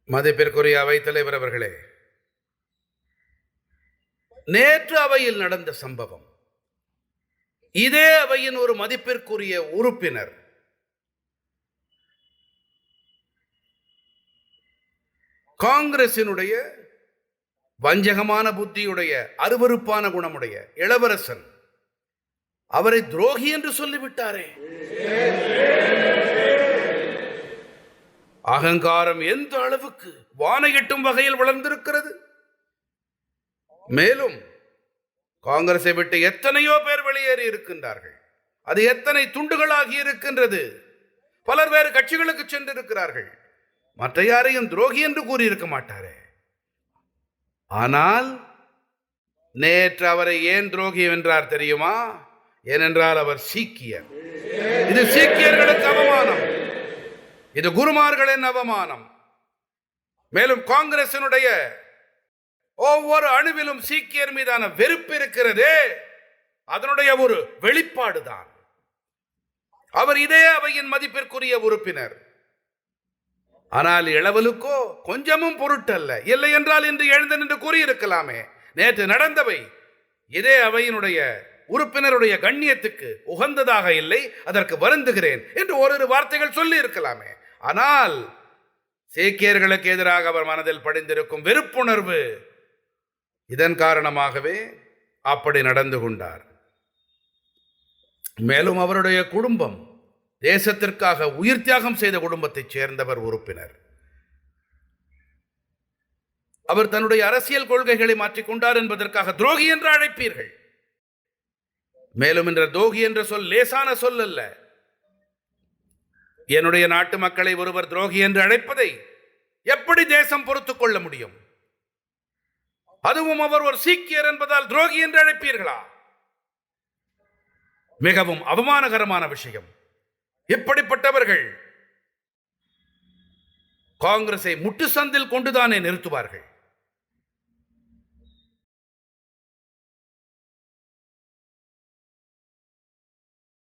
மதிப்பிற்குரிய அவைத்தலைவர் அவர்களே, நேற்று அவையில் நடந்த சம்பவம், இதே அவையின் ஒரு மதிப்பிற்குரிய உறுப்பினர் காங்கிரசினுடைய வஞ்சகமான புத்தியுடைய அருவருப்பான குணமுடைய இளவரசன் அவரை துரோகி என்று சொல்லிவிட்டாரே. அகங்காரம் எந்த அளவுக்கு வானையெட்டும் வகையில் வளர்ந்திருக்கிறது. மேலும் காங்கிரஸை விட்டு எத்தனையோ பேர் வெளியேறி இருக்கின்றார்கள். அது எத்தனை துண்டுகளாகி இருக்கின்றது. பலர் வேறு கட்சிகளுக்கு சென்றிருக்கிறார்கள். மற்ற யாரையும் துரோகி என்று கூறியிருக்க மாட்டாரே. ஆனால் நேற்று அவரை ஏன் துரோகி என்றார் தெரியுமா? ஏனென்றால் அவர் சீக்கியர். இது சீக்கியர்களுக்கு அவமானம். இது குருமார்களின் அவமானம். மேலும் காங்கிரசினுடைய ஒவ்வொரு அணுவிலும் சீக்கியர் மீதான வெறுப்பு இருக்கிறதே, அதனுடைய ஒரு வெளிப்பாடுதான். அவர் இதே அவையின் மதிப்பிற்குரிய உறுப்பினர். ஆனால் இளவலுக்கோ கொஞ்சமும் பொருட்டல்ல. இல்லை என்றால் இன்று எழுந்து நின்று கூறியிருக்கலாமே, நேற்று நடந்தவை இதே அவையினுடைய உறுப்பினருடைய கண்ணியத்துக்கு உகந்ததாக இல்லை, அதற்கு வருந்துகிறேன் என்று ஓரிரு வார்த்தைகள் சொல்லி இருக்கலாமே. ஆனால் சீக்கியர்களுக்கு எதிராக அவர் மனதில் படிந்திருக்கும் வெறுப்புணர்வு, இதன் காரணமாகவே அப்படி நடந்து கொண்டார். மேலும் அவருடைய குடும்பம் தேசத்திற்காக உயிர் தியாகம் செய்த குடும்பத்தைச் சேர்ந்தவர் உறுப்பினர். அவர் தன்னுடைய அரசியல் கொள்கைகளை மாற்றிக்கொண்டார் என்பதற்காக துரோகி என்று அழைப்பீர்கள். மேலும் என்ற துரோகி என்ற சொல் லேசான சொல் அல்ல. என்னுடைய நாட்டு மக்களை ஒருவர் துரோகி என்று அழைப்பதை எப்படி தேசம் பொறுத்துக் கொள்ள முடியும்? அதுவும் அவர் ஒரு சீக்கியர் என்பதால் துரோகி என்று அழைப்பீர்களா? மிகவும் அவமானகரமான விஷயம். இப்படிப்பட்டவர்கள் காங்கிரஸை முட்டு சந்தில் கொண்டுதானே நிறுத்துவார்கள்.